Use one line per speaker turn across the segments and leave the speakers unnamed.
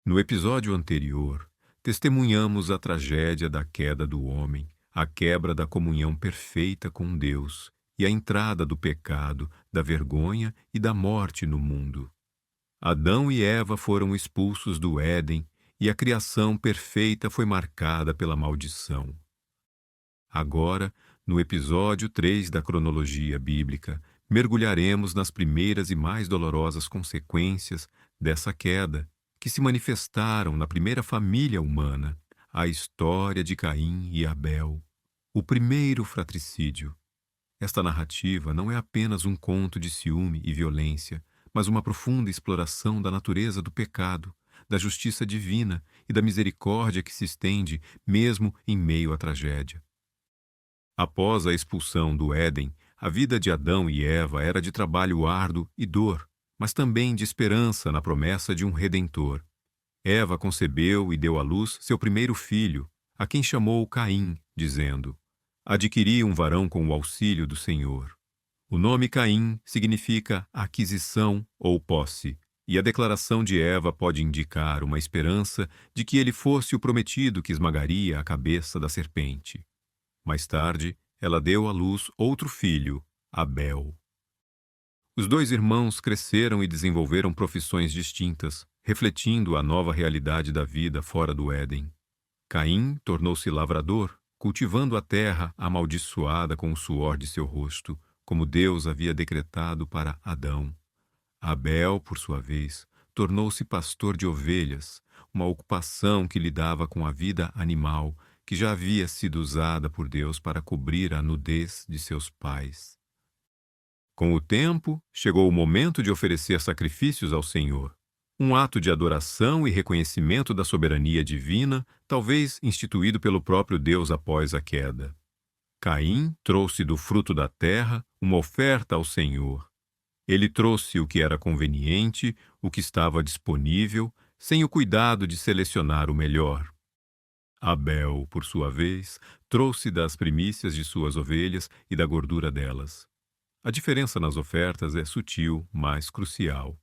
No episódio anterior, testemunhamos a tragédia da queda do homem, a quebra da comunhão perfeita com Deus e a entrada do pecado, da vergonha e da morte no mundo. Adão e Eva foram expulsos do Éden e a criação perfeita foi marcada pela maldição. Agora, no episódio 3 da cronologia bíblica, mergulharemos nas primeiras e mais dolorosas consequências dessa queda, que se manifestaram na primeira família humana, a história de Caim e Abel, o primeiro fratricídio. Esta narrativa não é apenas um conto de ciúme e violência, mas uma profunda exploração da natureza do pecado, da justiça divina e da misericórdia que se estende mesmo em meio à tragédia. Após a expulsão do Éden, a vida de Adão e Eva era de trabalho árduo e dor, mas também de esperança na promessa de um Redentor. Eva concebeu e deu à luz seu primeiro filho, a quem chamou Caim, dizendo: adquiri um varão com o auxílio do Senhor. O nome Caim significa aquisição ou posse, e a declaração de Eva pode indicar uma esperança de que ele fosse o prometido que esmagaria a cabeça da serpente. Mais tarde, ela deu à luz outro filho, Abel. Os dois irmãos cresceram e desenvolveram profissões distintas, refletindo a nova realidade da vida fora do Éden. Caim tornou-se lavrador, cultivando a terra amaldiçoada com o suor de seu rosto, como Deus havia decretado para Adão. Abel, por sua vez, tornou-se pastor de ovelhas, uma ocupação que lidava com a vida animal, que já havia sido usada por Deus para cobrir a nudez de seus pais. Com o tempo, chegou o momento de oferecer sacrifícios ao Senhor, um ato de adoração e reconhecimento da soberania divina, talvez instituído pelo próprio Deus após a queda. Caim trouxe do fruto da terra uma oferta ao Senhor. Ele trouxe o que era conveniente, o que estava disponível, sem o cuidado de selecionar o melhor. Abel, por sua vez, trouxe das primícias de suas ovelhas e da gordura delas. A diferença nas ofertas é sutil, mas crucial.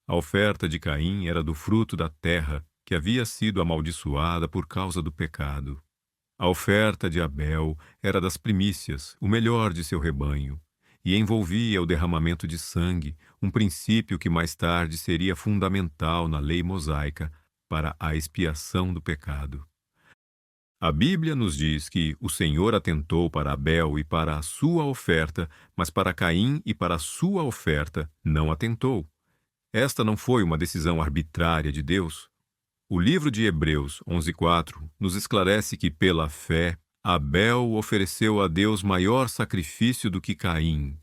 A oferta de Caim era do fruto da terra, que havia sido amaldiçoada por causa do pecado. A oferta de Abel era das primícias, o melhor de seu rebanho, e envolvia o derramamento de sangue, um princípio que mais tarde seria fundamental na lei mosaica para a expiação do pecado. A Bíblia nos diz que o Senhor atentou para Abel e para a sua oferta, mas para Caim e para a sua oferta não atentou. Esta não foi uma decisão arbitrária de Deus. O livro de Hebreus 11:4 nos esclarece que, pela fé, Abel ofereceu a Deus maior sacrifício do que Caim.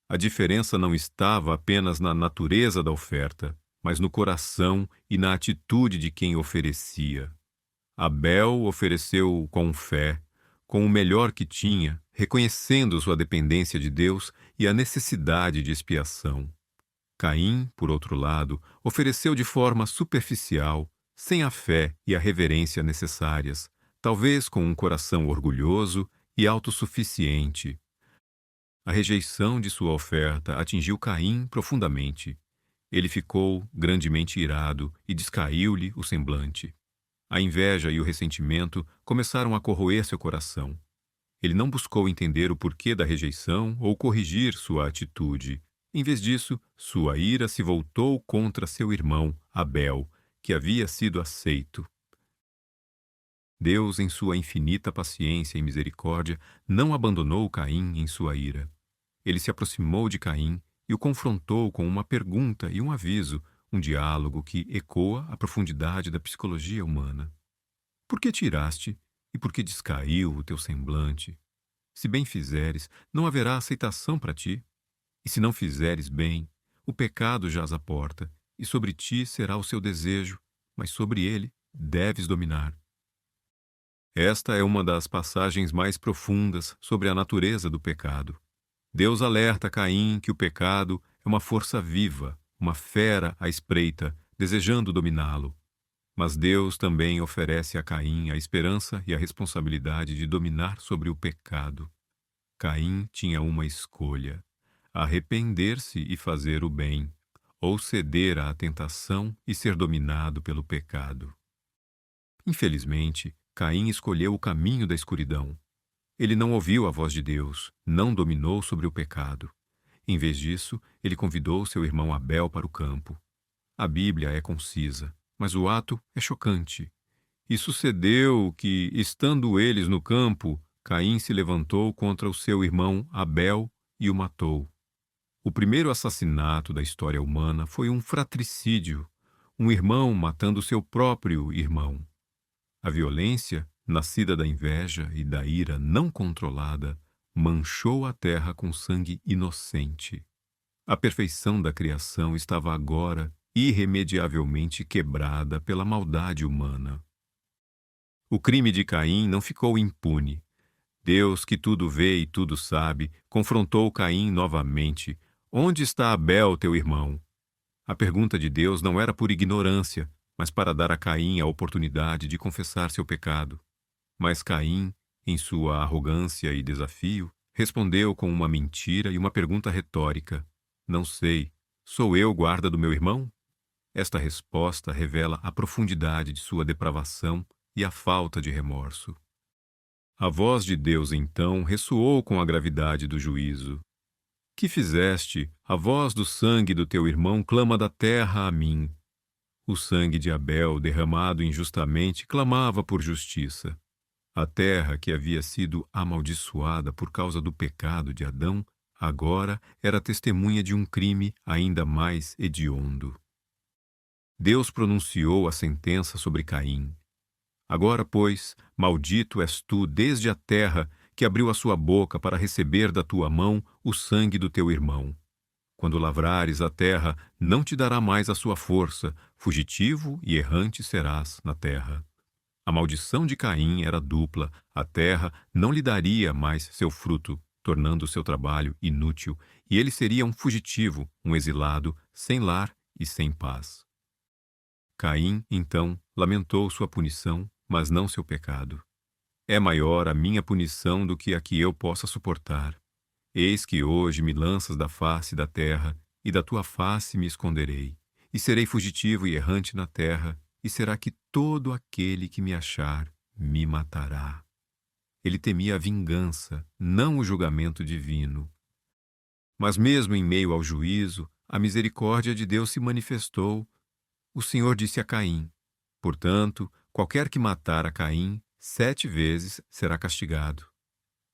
A diferença não estava apenas na natureza da oferta, mas no coração e na atitude de quem oferecia. Abel ofereceu com fé, com o melhor que tinha, reconhecendo sua dependência de Deus e a necessidade de expiação. Caim, por outro lado, ofereceu de forma superficial, sem a fé e a reverência necessárias, talvez com um coração orgulhoso e autossuficiente. A rejeição de sua oferta atingiu Caim profundamente. Ele ficou grandemente irado e descaiu-lhe o semblante. A inveja e o ressentimento começaram a corroer seu coração. Ele não buscou entender o porquê da rejeição ou corrigir sua atitude. Em vez disso, sua ira se voltou contra seu irmão, Abel, que havia sido aceito. Deus, em sua infinita paciência e misericórdia, não abandonou Caim em sua ira. Ele se aproximou de Caim e o confrontou com uma pergunta e um aviso, um diálogo que ecoa a profundidade da psicologia humana. Por que te iraste e por que descaiu o teu semblante? Se bem fizeres, não haverá aceitação para ti. E se não fizeres bem, o pecado jaz à porta, e sobre ti será o seu desejo, mas sobre ele deves dominar. Esta é uma das passagens mais profundas sobre a natureza do pecado. Deus alerta Caim que o pecado é uma força viva, uma fera à espreita, desejando dominá-lo. Mas Deus também oferece a Caim a esperança e a responsabilidade de dominar sobre o pecado. Caim tinha uma escolha: arrepender-se e fazer o bem, ou ceder à tentação e ser dominado pelo pecado. Infelizmente, Caim escolheu o caminho da escuridão. Ele não ouviu a voz de Deus, não dominou sobre o pecado. Em vez disso, ele convidou seu irmão Abel para o campo. A Bíblia é concisa, mas o ato é chocante. E sucedeu que, estando eles no campo, Caim se levantou contra o seu irmão Abel e o matou. O primeiro assassinato da história humana foi um fratricídio, um irmão matando seu próprio irmão. A violência, nascida da inveja e da ira não controlada, manchou a terra com sangue inocente. A perfeição da criação estava agora irremediavelmente quebrada pela maldade humana. O crime de Caim não ficou impune. Deus, que tudo vê e tudo sabe, confrontou Caim novamente. Onde está Abel, teu irmão? A pergunta de Deus não era por ignorância, mas para dar a Caim a oportunidade de confessar seu pecado. Mas Caim, em sua arrogância e desafio, respondeu com uma mentira e uma pergunta retórica. Não sei, sou eu guarda do meu irmão? Esta resposta revela a profundidade de sua depravação e a falta de remorso. A voz de Deus, então, ressoou com a gravidade do juízo. Que fizeste? A voz do sangue do teu irmão clama da terra a mim. O sangue de Abel, derramado injustamente, clamava por justiça. A terra, que havia sido amaldiçoada por causa do pecado de Adão, agora era testemunha de um crime ainda mais hediondo. Deus pronunciou a sentença sobre Caim. Agora, pois, maldito és tu desde a terra, que abriu a sua boca para receber da tua mão o sangue do teu irmão. Quando lavrares a terra, não te dará mais a sua força, fugitivo e errante serás na terra. A maldição de Caim era dupla, a terra não lhe daria mais seu fruto, tornando seu trabalho inútil, e ele seria um fugitivo, um exilado, sem lar e sem paz. Caim, então, lamentou sua punição, mas não seu pecado. É maior a minha punição do que a que eu possa suportar. Eis que hoje me lanças da face da terra, e da tua face me esconderei, e serei fugitivo e errante na terra, e será que todo aquele que me achar me matará. Ele temia a vingança, não o julgamento divino. Mas mesmo em meio ao juízo, a misericórdia de Deus se manifestou. O Senhor disse a Caim: portanto, qualquer que matar a Caim, 7 vezes será castigado.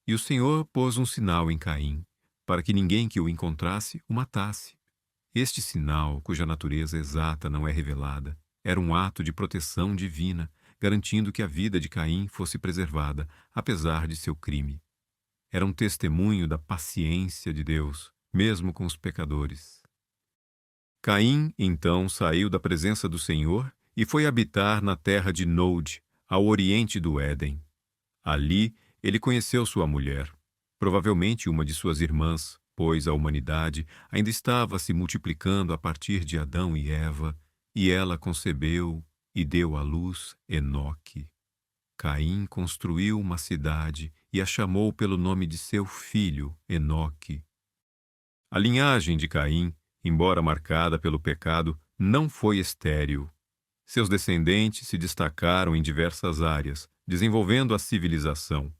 E o Senhor pôs um sinal em Caim, para que ninguém que o encontrasse o matasse. Este sinal, cuja natureza exata não é revelada, era um ato de proteção divina, garantindo que a vida de Caim fosse preservada, apesar de seu crime. Era um testemunho da paciência de Deus, mesmo com os pecadores. Caim, então, saiu da presença do Senhor e foi habitar na terra de Nod, ao oriente do Éden. Ali, ele conheceu sua mulher, provavelmente uma de suas irmãs, pois a humanidade ainda estava se multiplicando a partir de Adão e Eva, e ela concebeu e deu à luz Enoque. Caim construiu uma cidade e a chamou pelo nome de seu filho, Enoque. A linhagem de Caim, embora marcada pelo pecado, não foi estéril. Seus descendentes se destacaram em diversas áreas, desenvolvendo a civilização.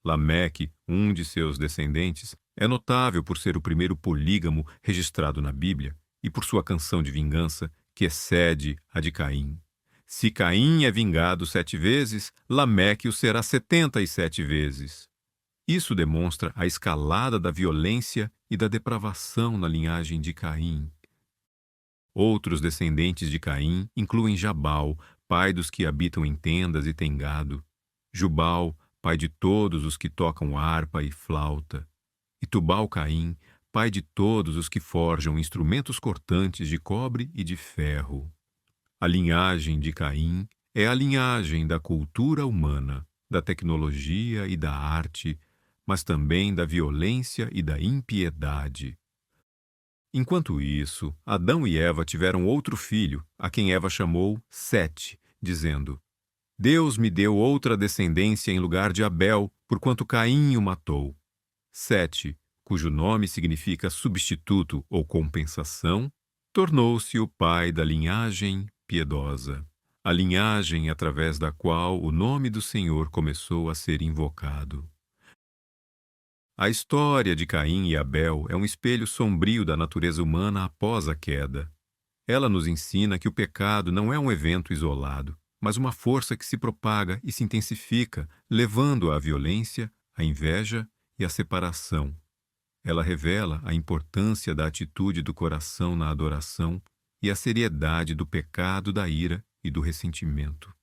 Lameque, um de seus descendentes, é notável por ser o primeiro polígamo registrado na Bíblia e por sua canção de vingança, que excede a de Caim. Se Caim é vingado 7 vezes, Lameque o será 77 vezes. Isso demonstra a escalada da violência e da depravação na linhagem de Caim. Outros descendentes de Caim incluem Jabal, pai dos que habitam em tendas e têm gado; Jubal, pai de todos os que tocam harpa e flauta; e Tubal-Caim, pai de todos os que forjam instrumentos cortantes de cobre e de ferro. A linhagem de Caim é a linhagem da cultura humana, da tecnologia e da arte, mas também da violência e da impiedade. Enquanto isso, Adão e Eva tiveram outro filho, a quem Eva chamou Sete, dizendo: Deus me deu outra descendência em lugar de Abel, porquanto Caim o matou. Sete, cujo nome significa substituto ou compensação, tornou-se o pai da linhagem piedosa, a linhagem através da qual o nome do Senhor começou a ser invocado. A história de Caim e Abel é um espelho sombrio da natureza humana após a queda. Ela nos ensina que o pecado não é um evento isolado, mas uma força que se propaga e se intensifica, levando à violência, à inveja e à separação. Ela revela a importância da atitude do coração na adoração e a seriedade do pecado, da ira e do ressentimento.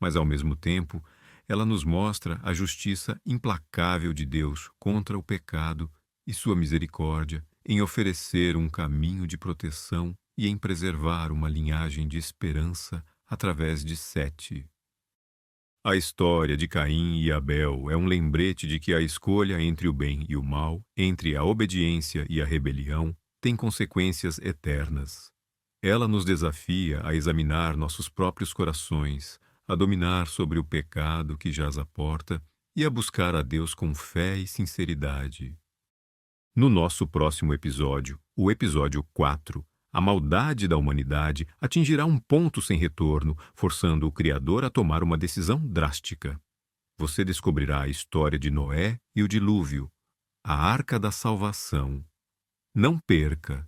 Mas, ao mesmo tempo, ela nos mostra a justiça implacável de Deus contra o pecado e sua misericórdia em oferecer um caminho de proteção e em preservar uma linhagem de esperança através de Sete. A história de Caim e Abel é um lembrete de que a escolha entre o bem e o mal, entre a obediência e a rebelião, tem consequências eternas. Ela nos desafia a examinar nossos próprios corações, a dominar sobre o pecado que jaz à porta e a buscar a Deus com fé e sinceridade. No nosso próximo episódio, o episódio 4, a maldade da humanidade atingirá um ponto sem retorno, forçando o Criador a tomar uma decisão drástica. Você descobrirá a história de Noé e o dilúvio, a Arca da Salvação. Não perca!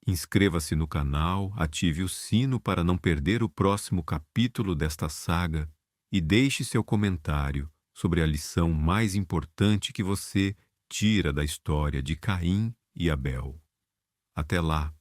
Inscreva-se no canal, ative o sino para não perder o próximo capítulo desta saga e deixe seu comentário sobre a lição mais importante que você tira da história de Caim e Abel. Até lá!